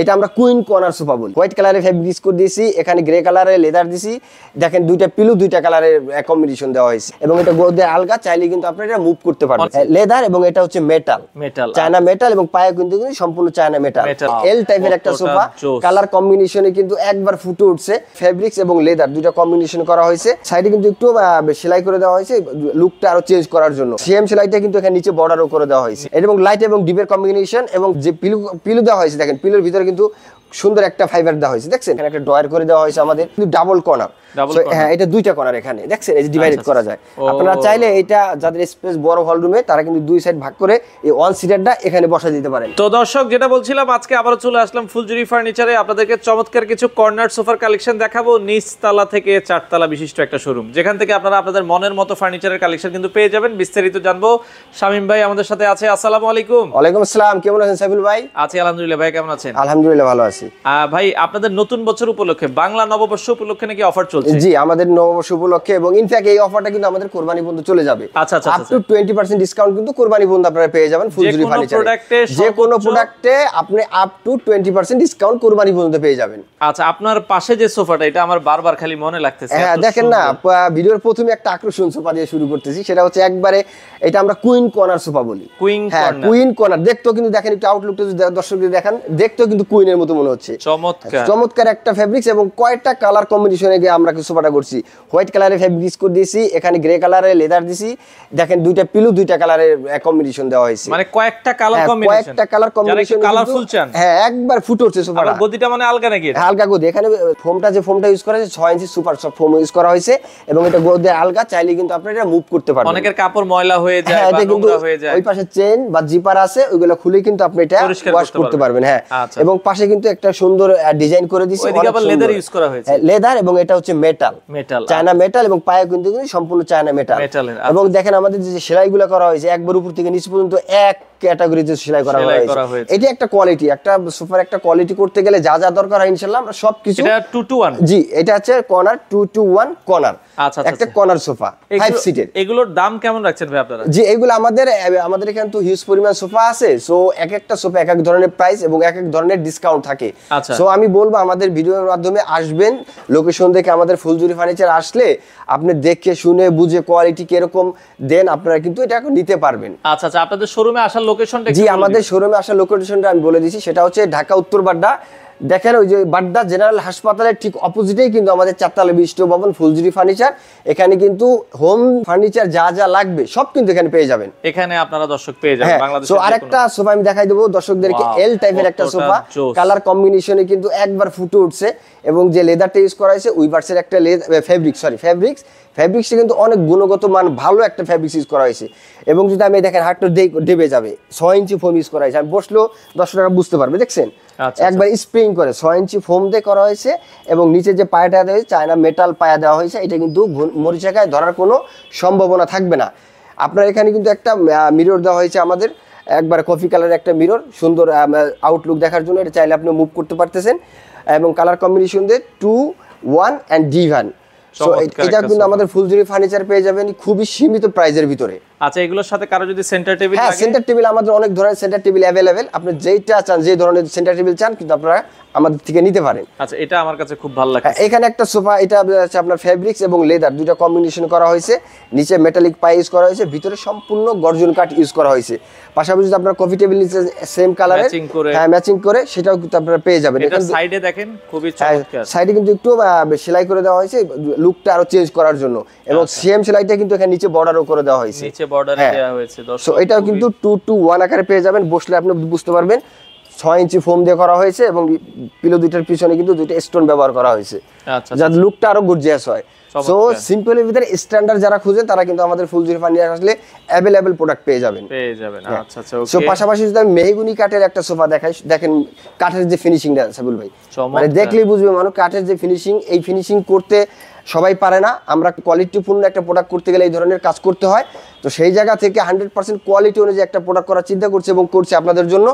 এটা আমরা queen corner sofa বলি। হোয়াইট কালারের ফেব্রিক্স করে দিয়েছি, এখানে গ্রে কালারের লেদার দিছি। দেখেন দুইটা পিলু দুইটা কালারের কম্বিনেশন দেওয়া হয়েছে এবং এটা গদি আলগা, চাইলে কিন্তু আপনারা এটা মুভ করতে পারবেন। লেদার এবং এটা হচ্ছে মেটাল, চায়না মেটাল এবং পায়ে কিন্তু সম্পূর্ণ চায়না মেটাল। এল টাইপের একটা সোফা, কালার কম্বিনেশনে কিন্তু একবার ফুটে উঠছে। ফেব্রিক্স এবং লেদার দুইটা কম্বিনেশন করা হয়েছে। সাইডে কিন্তু একটু সেলাই করে দেওয়া হয়েছে লুকটা আরো চেঞ্জ করার জন্য। সেম সেলাইটা কিন্তু এখানে নিচে বর্ডারও করে দেওয়া হয়েছে এবং লাইট এবং ডিপের কম্বিনেশন এবং যে পিলু দেওয়া হয়েছে, দেখেন পিলুর ভিতরে কিন্তু সুন্দর একটা ফাইবার দেওয়া হয়েছে। দেখছেন এখানে একটা ড্রয়ার করে দেওয়া হয়েছে আমাদের, কিন্তু ডাবল কর্নার। হ্যাঁ, এটা দুইটা কর্নার এখানে দেখছেন, এই যে ডিভাইডেড করা যায়। আপনারা চাইলে এটা যাদের স্পেস বড় হল রুমে তারা কিন্তু দুই সাইড ভাগ করে এই ওয়ান সিটারটা এখানে বসা দিতে পারেন। তো দর্শক, যেটা বলছিলাম, আজকে আবারো চলে আসলাম ফুলজুরি ফার্নিচারে। আপনাদেরকে চমৎকার কিছু কর্নার সোফার কালেকশন দেখাবো। নিচ তলা থেকে চারতলা বিশিষ্ট একটা শোরুম, যেখান থেকে আপনারা আপনাদের মনের মতো ফার্নিচারের কালেকশন কিন্তু পেয়ে যাবেন। বিস্তারিত জানবো। শামীম ভাই আমাদের সাথে আছে। আসসালামু আলাইকুম। ওয়ালাইকুম আসসালাম। কেমন আছেন সাইফুল ভাই? আছি আলহামদুলিল্লাহ। ভাই কেমন আছেন? আলহামদুলিল্লাহ ভালো আছি। ভাই, আপনাদের নতুন বছর উপলক্ষে, বাংলা নববর্ষ উপলক্ষে নাকি অফার চলছে? জি, আমাদের নববর্ষ উপলক্ষে, এবং ইনফ্যাক্ট এই অফারটা কিন্তু আমাদের কুরবানি বন্ধ চলে যাবে। আচ্ছা আচ্ছা, আপ টু 20% ডিসকাউন্ট কিন্তু কুরবানি বন্ধ আপনারা পেয়ে যাবেন ফুলজুরি ফার্নিচারে। যে কোনো প্রোডাক্টে আপনি আপ টু 20% ডিসকাউন্ট কুরবানি বন্ধ পেয়ে যাবেন। আচ্ছা, আপনার পাশে যে সোফাটা, এটা আমার বারবার খালি মনে লাগতেছে। হ্যাঁ, দেখেন না, ভিডিওর প্রথমে একটা আকর্ষণ সোফা দিয়ে শুরু করতেছি, সেটা হচ্ছে একবারে এটা আমরা কুইন কর্নার সোফা বলি। কুইন কর্নার দেখতেও কিন্তু, দেখেন একটু আউটলুকটা যদি দর্শকদের দেখান, দেখতেও কিন্তু কুইনের মতো মনে হচ্ছে। চমৎকার একটা ফেব্রিক্স এবং কয়টা কালার কম্বিনেশনে গিয়ে আমরা সোফাটা করছি। হোয়াইট কালারের ফেব্রিক্স করে দিয়েছি, এখানে গ্রে কালারের লেদার দিছি। দেখেন দুইটা পিলু দুইটা কালারের কম্বিনেশন দেওয়া হয়েছে, মানে কয়েকটা কালার কম্বিনেশন। কালারফুল চান, হ্যাঁ, একবার ফুটে উঠছে সোফাটা। গদিটা মানে আলগা নাকি? আলগা গদি। এখানে ফোমটা যে ফোমটা ইউজ করা হয়েছে 6 ইঞ্চি সুপার সফট ফোম ইউজ করা হয়েছে এবং এটা গদি আলগা, চাইলে কিন্তু আপনারা এটা মুভ করতে পারবেন। অনেকের কাপড় ময়লা হয়ে যায় বা নোংরা হয়ে যায়, ওই পাশে চেইন বা জিপার আছে, ওইগুলো খুলে কিন্তু আপনি এটা ওয়াশ করতে পারবেন। হ্যাঁ, এবং পাশে কিন্তু একটা সুন্দর ডিজাইন করে দিয়েছি, ওইদিকে আবার লেদার ইউজ করা হয়েছে। লেদার এবং এটা হচ্ছে মেটাল, চায়না মেটাল এবং পায়ে কিন্তু সম্পূর্ণ চায়না মেটাল। এবং দেখেন আমাদের যে সেলাইগুলো করা হয়েছে একবার উপর থেকে নিচ পর্যন্ত এক ক্যাটাগরিতে সেলাই করা হয়েছে। এটা একটা কোয়ালিটি, একটা সোফার একটা কোয়ালিটি করতে গেলে যা যা দরকার হয় ইনশাআল্লাহ আমরা সবকিছু। এটা 2 to 1। জি, এটা হচ্ছে কর্নার 2 to 1 কর্নার। আচ্ছা, একটা কর্নার সোফা 5 সিটের। এগুলোর দাম কেমন রাখছেন ভাই আপনারা? জি, এগুলো আমাদের এখানে তো হিউজ পরিমাণ সোফা আছে, সো এক একটা সোফা এক এক ধরনের প্রাইস এবং এক এক ধরনের ডিসকাউন্ট থাকে। সো আমি বলবো আমাদের ভিডিওর মাধ্যমে আসবেন, লোকেশন দেখে আমাদের ফুলজুরি ফার্নিচার আসলে আপনি দেখে শুনে বুঝে কোয়ালিটি কিরকম দেন আপনারা কিন্তু এটা নিতে পারবেন। আচ্ছা আচ্ছা, আপনাদের শোরুমে আসার লোকেশনটা? জি, আমাদের শোরুমে আসার লোকেশনটা আমি বলে দিচ্ছি, সেটা হচ্ছে ঢাকা উত্তর বাড্ডা। দেখেন ওই যে বাড্ডা জেনারেল হাসপাতালের ঠিক অপোজিটেই কিন্তু আমাদের চারতলা বিশিষ্ট ভবন ফুলজুরি ফার্নিচার। এখানে কিন্তু হোম ফার্নিচার যা যা লাগবে সব কিন্তু এখানে পেয়ে যাবেন। এখানে আপনারা দর্শক পেয়ে যাবেন বাংলাদেশে। সো আরেকটা সোফা আমি দেখাই দেবো দর্শকদেরকে, এল টাইপের একটা সোফা, কালার কম্বিনেশনে কিন্তু একবার ফুটে উঠছে এবং যে লেদারটা ইউজ করা হয়েছে উইভার্সের একটা ফেব্রিক্সটা কিন্তু অনেক গুণগত মান ভালো একটা ফেব্রিক্স ইউজ করা হয়েছে। এবং যদি আমি দেখেন হাতটা দেবে যাবে, 6 ইঞ্চি ফোম ইউজ করা হয়েছে। আমি বসলেও দর্শকরা বুঝতে পারবে, দেখছেন একবার স্প্রিং করে 6 ইঞ্চি ফোম দিয়ে করা হয়েছে এবং নিচে যে পায়াটা দেওয়া হয়েছে চায়না মেটাল পায়া দেওয়া হয়েছে। এটা কিন্তু মরিচাকায় ধরার কোনো সম্ভাবনা থাকবে না। আপনার এখানে কিন্তু একটা মিরর দেওয়া হয়েছে আমাদের, একবার কফি কালারের একটা মিরর, সুন্দর আউটলুক দেখার জন্য। এটা চাইলে আপনি মুভ করতে পারতেছেন এবং কালার কম্বিনেশন দিয়ে 2, 1 and D1। সো এটা কিন্তু আমাদের ফুলজুরি ফার্নিচার পেয়ে যাবেন খুবই সীমিত প্রাইজের ভিতরে। আচ্ছা, এগুলোর সাথে কারো যদি সেন্টার টেবিল লাগে? হ্যাঁ, সেন্টার টেবিল আমাদের অনেক ধরনের সেন্টার টেবিল अवेलेबल, আপনি যেটা চান, যে ধরনের সেন্টার টেবিল চান কিন্তু আপনারা আমাদের থেকে নিতে পারেন। আচ্ছা, এটা আমার কাছে খুব ভালো লাগে। এখানে একটা সোফা, এটা আছে আপনার ফেব্রিক্স এবং লেদার দুইটা কম্বিনেশন করা হয়েছে, নিচে মেটালিক পাই ইউজ করা হয়েছে, ভিতরে সম্পূর্ণ গর্জন কাঠ ইউজ করা হয়েছে। পাশাপাশি আপনার কফি টেবিল নিচে সেম কালারের ম্যাচিং করে সেটাও কিন্তু আপনারা পেয়ে যাবেন। এটা সাইডে দেখেন খুবই চমৎকার, সাইডে কিন্তু একটু সেলাই করে দেওয়া হয়েছে লুকটা আরো চেঞ্জ করার জন্য এবং সেম সেলাইটা কিন্তু এখানে নিচে বর্ডারও করে দেওয়া হয়েছে, নিচে বর্ডারে দেওয়া হয়েছে। সো এটাও কিন্তু 2 to 1 আকারে পেয়ে যাবেন। বসলে আপনি বুঝতে পারবেন 6 ইঞ্চি ফোম দিয়ে করা হয়েছে এবং পিলো দুইটার পিছনে কিন্তু দুইটা স্টোন ব্যবহার করা হয়েছে, যাতে লুকটা আরো গর্জিয়াস হয়। সো সিম্পল এর ভিতরে স্ট্যান্ডার্ড যারা খুঁজেন তারা কিন্তু আমাদের ফুলজুরি ফার্নিচার আসলে अवेलेबल প্রোডাক্ট পেয়ে যাবেন। আচ্ছা আচ্ছা, ওকে। সো পাশাপাশি যদি আমি মেহগুনি কাঠের একটা সোফা দেখাই, দেখেন কাঠের যে ফিনিশিং দেন সাবিল ভাই, মানে দেখলেই বুঝবে মানুষ কাঠের যে ফিনিশিং, এই ফিনিশিং করতে সবাই পারে না। আমরা কোয়ালিটিপূর্ণ একটা প্রোডাক্ট করতে গেলে এই ধরনের কাজ করতে হয়। তো সেই জায়গা থেকে 100% কোয়ালিটি অনুযায়ী একটা প্রোডাক্ট করার চিন্তা করছে এবং করছে আপনাদের জন্য।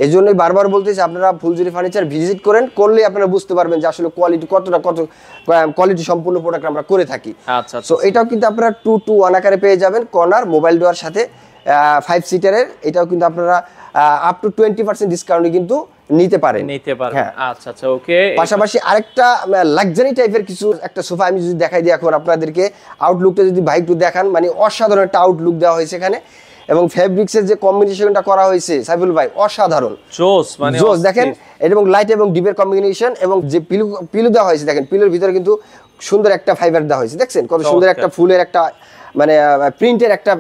এই জন্যই বারবার বলতেছি আপনারা ফুলজুরি ফার্নিচার ভিজিট করেন, করলে আপনারা বুঝতে পারবেন যে আসলে কোয়ালিটি কত কোয়ালিটি সম্পূর্ণ প্রোডাক্ট আমরা করে থাকি। আচ্ছা, সো এটাও কিন্তু আপনারা 2 to 1 আকারে পেয়ে যাবেন, কর্নার মোবাইল ডোয়ার সাথে 5 সিটারের। এটাও কিন্তু আপনারা আপ টু 20% ডিসকাউন্টে কিন্তু নিতে পারেন। হ্যাঁ আচ্ছা আচ্ছা ওকে। পাশাপাশি আরেকটা লাক্সারি টাইপের কিছু একটা সোফা আমি যদি দেখাই দিই এখন আপনাদেরকে, আউটলুকটা যদি ভাই একটু দেখান, মানে অসাধারণ একটা আউটলুক দেওয়া হয়েছে এখানে, এবং ফেব্রিক্সের যে কম্বিনেশনটা করা হয়েছে সাইফুল ভাই অসাধারণ জোস, মানে জোস দেখেন, এবং লাইট এবং ডিপের কম্বিনেশন, এবং যে পিলু দেওয়া হয়েছে দেখেন, পিলুর ভিতরে কিন্তু সুন্দর একটা ফাইবার দেওয়া হয়েছে, দেখছেন কত সুন্দর একটা ফুলের একটা মানে প্রিন্টের একটা,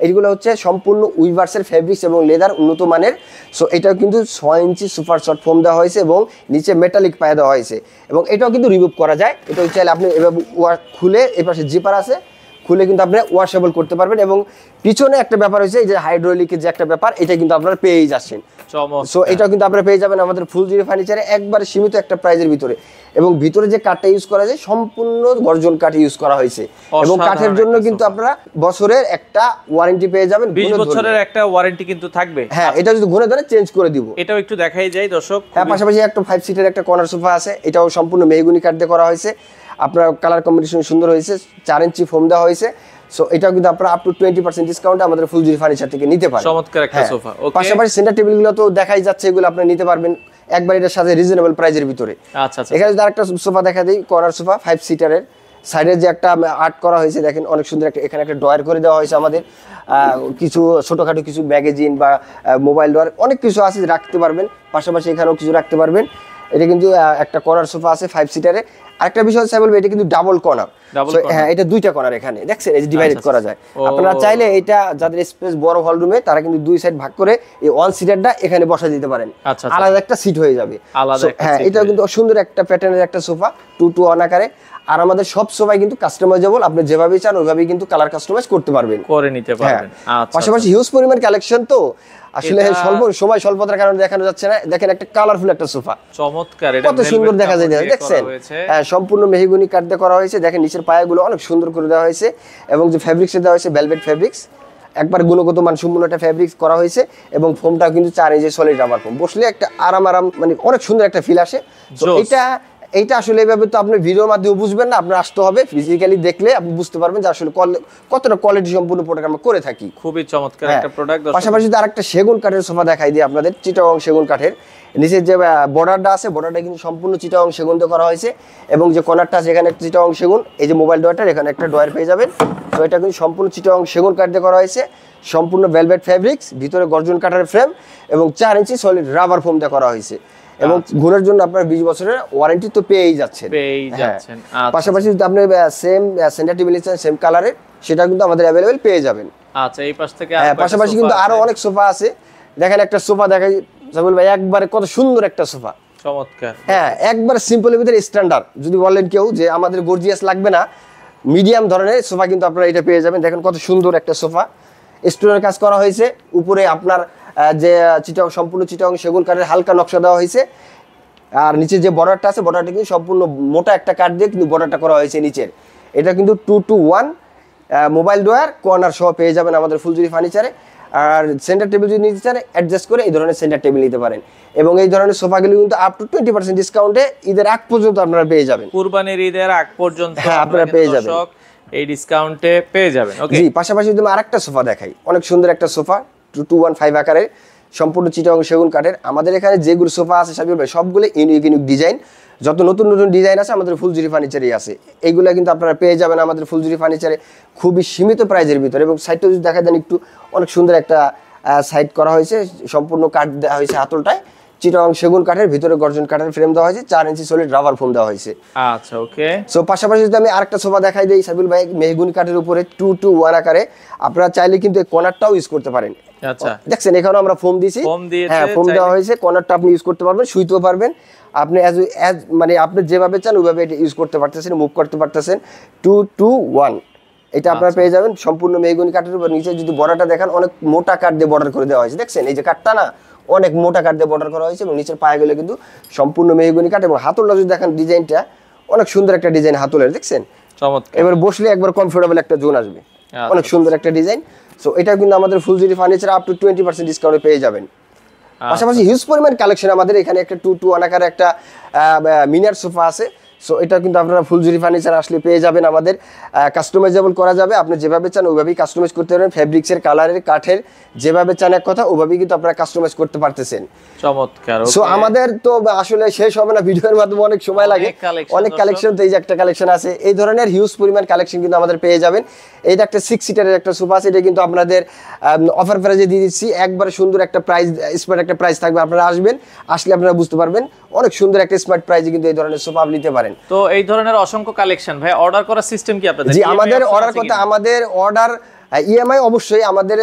এইগুলো হচ্ছে সম্পূর্ণ উইভার্সের ফেব্রিক্স এবং লেদার উন্নত মানের। সো এটাও কিন্তু 6 ইঞ্চি সুপার সফট ফোম দেওয়া হয়েছে এবং নিচে মেটালিক পায়া দেওয়া হয়েছে, এবং এটাও কিন্তু রিমুভ করা যায়। এটা চাইলে আপনি এভাবে খুলে, এই পাশে জিপার আছে, খুলে কিন্তু আপনি ওয়াশেবল করতে পারবেন। এবং পিছনে একটা ব্যাপার হয়েছে, এই যে হাইড্রোলিকের যে একটা ব্যাপার, এটা কিন্তু আপনারা পেয়েই যাচ্ছেন। সো এটাও কিন্তু আপনারা পেয়ে যাবেন আমাদের ফুলজুরি ফার্নিচারে একবার সীমিত একটা প্রাইজের ভিতরে। এবং ভিতরে যে কাঠটা ইউজ করা যায় সম্পূর্ণ গর্জন কাঠ ইউজ করা হয়েছে, এবং কাঠের জন্য কিন্তু আপনারা বছরের একটা ওয়ারেন্টি পেয়ে যাবেন, 20 বছরের একটা ওয়ারেন্টি কিন্তু থাকবে। হ্যাঁ, এটা যদি ঘুরে ধরে চেঞ্জ করে দিব। এটাও একটু দেখাই যায় দর্শক। হ্যাঁ, পাশাপাশি একটা 5 সিটের একটা কর্নার সোফা আছে, এটাও সম্পূর্ণ মেহগনি কাঠ দিয়ে করা হয়েছে। আপনার কালার কম্বিনেশন সুন্দর হয়েছে, 4 ইঞ্চি ফোম দেওয়া হয়েছে। সো এটাও কিন্তু আপনারা আপ টু 20% ডিসকাউন্টে আমাদের ফুলজুরি ফার্নিচার থেকে নিতে পারেন। চমৎকার একটা সোফা। ওকে, পাশাপাশি সেন্টার টেবিলগুলো তো দেখাই যাচ্ছে, এগুলো আপনি নিতে পারবেন একবার এটার সাথে রিজনেবল প্রাইজের ভিতরে। আচ্ছা আচ্ছা, এখানে যদি আরেকটা সোফা দেখা দেই, কর্নার সোফা 5 সিটারের, সাইডের যে একটা আর্ট করা হয়েছে দেখেন অনেক সুন্দর একটা, এখানে একটা ড্রয়ার করে দেওয়া হয়েছে আমাদের, কিছু ছোটখাটো কিছু ম্যাগাজিন বা মোবাইল ড্রয়ার অনেক কিছু আছে রাখতে পারবেন, পাশাপাশি এখানেও কিছু রাখতে পারবেন। এটা কিন্তু একটা কর্নার সোফা আছে 5 সিটারে। আরেকটা বিষয় হচ্ছে বলবো, এটা কিন্তু ডাবল কর্নার। হ্যাঁ, এটা দুইটা কর্নার এখানে দেখছেন, এই যে ডিভাইডেড করা যায়। আপনারা চাইলে এটা যাদের স্পেস বড় হল রুমে, তারা কিন্তু দুই সাইড ভাগ করে এই 1 সিটারটা এখানে বসা দিতে পারেন, আলাদা একটা সিট হয়ে যাবে। হ্যাঁ, এটাও কিন্তু সুন্দর একটা প্যাটার্নের একটা সোফা 2-to-1 আকারে। আর আমাদের সব সোফাই কিন্তু কাস্টমাইজেবল, আপনি যেভাবে চান ওইভাবেই কিন্তু কালার কাস্টমাইজ করতে পারবেন, করে নিতে পারবেন। পাশাপাশি হিউজ পরিমাণ কালেকশন, তো আসলে স্বল্পতার কারণে দেখানো যাচ্ছে না। দেখেন একটা কালারফুল একটা সোফা, চমৎকার, কত সুন্দর দেখা যায় দেখছেন। হ্যাঁ, সম্পূর্ণ মেহগনি কাঠ দিয়ে করা হয়েছে, দেখেন নিচের পায়াগুলো অনেক সুন্দর করে দেওয়া হয়েছে, এবং যে ফেব্রিক্স দেওয়া হয়েছে ভেলভেট ফেব্রিক্স, একবার গুণগত মান সম্পূর্ণ একটা ফেব্রিক্স করা হয়েছে, এবং ফোমটাও কিন্তু 4 ইঞ্চি সলিড রাবার ফোম, বসলে একটা আরাম মানে অনেক সুন্দর একটা ফিল আসে। তো এইটা আসলে এইভাবে তো আপনি ভিডিওর মাধ্যমে বুঝবেন না, আপনার আসতে হবে, ফিজিক্যালি দেখলে আপনি বুঝতে পারবেন যে আসলে কতটা কোয়ালিটি সম্পূর্ণ প্রোডাক্ট আমরা করে থাকি। খুবই চমৎকার একটা প্রোডাক্ট। পাশাপাশি আরেকটা সেগুন কাঠের সোফা দেখাই দিই আপনাদের, চিটাগং সেগুন কাঠের। নিচের যে বর্ডারটা আছে, বর্ডারটা কিন্তু সম্পূর্ণ চিটাগং সেগুন দিয়ে করা হয়েছে, এবং যে কর্নারটা আছে এখানে একটা চিটাগং সেগুন, এই যে মোবাইল ডয়ারটার এখানে একটা ডয়ার পেয়ে যাবেন। তো এটা কিন্তু সম্পূর্ণ চিটাগং সেগুন কাঠ দিয়ে করা হয়েছে, সম্পূর্ণ ভেলভেট ফেব্রিক্স, ভিতরে গর্জন কাঠের ফ্রেম, এবং 4 ইঞ্চি সলিড রাবার ফোম দিয়ে করা হয়েছে, এবং ঘুরের জন্য আপনার 20 বছরের ওয়ারেন্টি তো পেয়েই যাচ্ছেন। পাশাপাশি যদি আপনি সেম সেন্টার টেবিল নিচ্ছেন সেম কালারের, সেটা কিন্তু আমাদের অ্যাভেলেবেল পেয়ে যাবেন। আচ্ছা, এই পাশ থেকে পাশাপাশি কিন্তু আরো অনেক সোফা আছে, দেখেন একটা সোফা দেখাই সাইফুল ভাই, একবারে কত সুন্দর একটা সোফা, চমৎকার। হ্যাঁ, একবার সিম্পলের ভিতরে স্ট্যান্ডার্ড। যদি বলেন কেউ যে আমাদের গর্জিয়াস লাগবে না, মিডিয়াম ধরনের সোফা কিন্তু আপনারা এটা পেয়ে যাবেন। দেখেন কত সুন্দর একটা সোফা, স্টোনের কাজ করা হয়েছে, উপরে আপনার যে চিটাগং সম্পূর্ণ চিটাগং সেগুন কাঠের হালকা নকশা দেওয়া হয়েছে, আর নিচে যে বর্ডারটা আছে, বর্ডারটা কিন্তু সম্পূর্ণ মোটা একটা কাঠ দিয়ে কিন্তু বর্ডারটা করা হয়েছে নিচের। এটা কিন্তু 2-to-1 মোবাইল ডোয়ার কর্নার সহ পেয়ে যাবেন আমাদের ফুলজুরি ফার্নিচারে। আর সেন্টার টেবিল যদি নিতে চান, অ্যাডজাস্ট করে এই ধরনের সেন্টার টেবিল নিতে পারেন, এবং এই ধরনের সোফাগুলো কিন্তু আপ টু 20% ডিসকাউন্টে ঈদের আগ পর্যন্ত আপনারা পেয়ে যাবেন। কুরবানির ঈদের আগ পর্যন্ত আপনারা পেয়ে যাবেন, এই ডিসকাউন্টে পেয়ে যাবেন। ওকে, জি। পাশাপাশি যদি আরেকটা সোফা দেখাই, অনেক সুন্দর একটা সোফা 2-to-1 আকারের, সম্পূর্ণ চিটাগং সেগুন কাঠের। আমাদের এখানে যেগুলো সোফা আছে সবগুলো ইউনিক ডিজাইন, যত নতুন নতুন ডিজাইন আছে আমাদের ফুলজুরি ফার্নিচারই আছে। এইগুলো কিন্তু আপনারা পেয়ে যাবেন আমাদের ফুলজুরি ফার্নিচারে খুবই সীমিত প্রাইজের ভিতরে। এবং সাইডটা যদি দেখা দেন একটু, অনেক সুন্দর একটা সাইড করা হয়েছে, সম্পূর্ণ কাঠ দেওয়া হয়েছে হাতলটায়, চিটাগং সেগুন কাঠের, ভিতরে গর্জন কাঠের ফ্রেম দেওয়া হয়েছে, 4 ইঞ্চি সলিড রাবার ফোম দেওয়া হয়েছে। আচ্ছা, ওকে। সো পাশাপাশি যদি আমি আরেকটা সোফা দেখাই দিই সাইফুল ভাই, মেহগুনি কাঠের উপরে 2-to-1 আকারে, আপনারা চাইলে কিন্তু এই কর্নারটাও ইউজ করতে পারেন। আচ্ছা, দেখছেন এখানে আমরা ফোম দিয়েছি, হ্যাঁ, ফোম দেওয়া হয়েছে, কর্নারটা আপনি ইউজ করতে পারবেন, শুইতেও পারবেন, আপনি মানে আপনি যেভাবে চান ওইভাবে এটা ইউজ করতে পারতেছেন, মুভ করতে পারতেছেন। 2-to-1 এটা আপনারা পেয়ে যাবেন সম্পূর্ণ মেহগনি কাঠের উপর। নিচে যদি বর্ডারটা দেখেন, অনেক মোটা কাঠ দিয়ে বর্ডার করে দেওয়া হয়েছে, দেখছেন এই যে কাঠটা না, অনেক মোটা কাঠ দিয়ে বর্ডার করা হয়েছে, এবং নিচের পায়াগুলো কিন্তু সম্পূর্ণ মেহগনি কাঠ, এবং হাতলটা যদি দেখেন ডিজাইনটা অনেক সুন্দর একটা ডিজাইন হাতলের, দেখছেন চমৎকার। এবার বসলে একবার কমফোর্টেবল একটা জোন আসবে, অনেক সুন্দর একটা ডিজাইন। সো এটা কিন্তু আমাদের ফুলজুরি ফার্নিচার আপ টু 20% ডিসকাউন্টে পেয়ে যাবেন। পাশাপাশি হিউজ পরিমাণ কালেকশন আমাদের এখানে, একটা 2-to-1 আকারে একটা মিনার সোফা আছে, সো এটা কিন্তু আপনারা ফুলঝুরি ফার্নিচার আসলে পেয়ে যাবেন। আমাদের কাস্টমাইজেবল করা যাবে, আপনি যেভাবে চান ওইভাবেই কাস্টমাইজ করতে পারবেন। ফেব্রিক্সের, কালারের, কাঠের যেভাবে চান এক কথা ওইভাবেই কিন্তু আপনারা কাস্টমাইজ করতে পারতেছেন। চমৎকার। সো আমাদের তো আসলে শেষ হবে না, ভিডিওর মাধ্যমে অনেক সময় লাগে, অনেক কালেকশন। তো এই যে একটা কালেকশন আছে, এই ধরনের হিউজ পরিমাণ কালেকশন কিন্তু আমাদের পেয়ে যাবেন। এইটা একটা 6 সিটারের একটা সোফা আছে, এটা কিন্তু আপনাদের অফার প্রাইজে দিয়ে দিচ্ছি। একবারে সুন্দর একটা প্রাইস, স্মার্ট একটা প্রাইস থাকবে। আপনারা আসবেন, আসলে আপনারা বুঝতে পারবেন অনেক সুন্দর একটা স্মার্ট প্রাইজে কিন্তু এই ধরনের সোফা আপনি নিতে পারেন। তো এই ধরনের অসংখ্য কালেকশন ভাই, অর্ডার করার সিস্টেম কি আপনাদের? জি, আমাদের অর্ডার করতে, আমাদের অর্ডার ইএমআই অবশ্যই আমাদের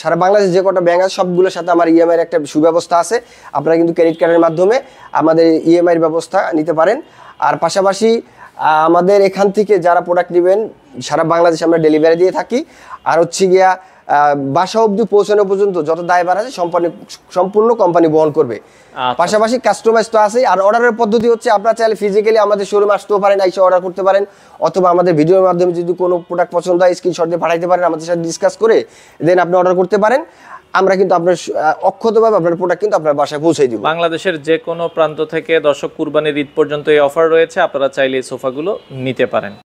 সারা বাংলাদেশ যে কটা ব্যাংক আছে সবগুলোর সাথে আমার ইএমআই এর একটা সুব্যবস্থা আছে। আপনারা কিন্তু ক্রেডিট কার্ডের মাধ্যমে আমাদের ইএমআই এর ব্যবস্থা নিতে পারেন। আর পাশাপাশি আমাদের এখান থেকে যারা প্রোডাক্ট নেবেন সারা বাংলাদেশে আমরা ডেলিভারি দিয়ে থাকি। আর হচ্ছে গিয়া বাসা অবধি পৌঁছানো পর্যন্ত যত দায়ভার আছে সম্পূর্ণ কোম্পানি বহন করবে। পাশাপাশি কাস্টমাইজ তো আছে। আর অর্ডারের পদ্ধতি হচ্ছে আপনারা চাইলে ফিজিক্যালি আমাদের শোরুমে আসতেও পারেন, এসে অর্ডার করতে পারেন, অথবা আমাদের ভিডিওর মাধ্যমে যদি কোনো প্রোডাক্ট পছন্দ হয় স্ক্রিনশট দিয়ে পাঠাইতে পারেন, আমাদের সাথে ডিসকাস করে দেন আপনি অর্ডার করতে পারেন। আমরা কিন্তু আপনার অক্ষতভাবে আপনার প্রোডাক্ট কিন্তু আপনার বাসায় পৌঁছে দিব। বাংলাদেশের যে কোনো প্রান্ত থেকে দর্শক কুরবানির ঈদ পর্যন্ত এই অফার রয়েছে, আপনারা চাইলে এই সোফাগুলো নিতে পারেন।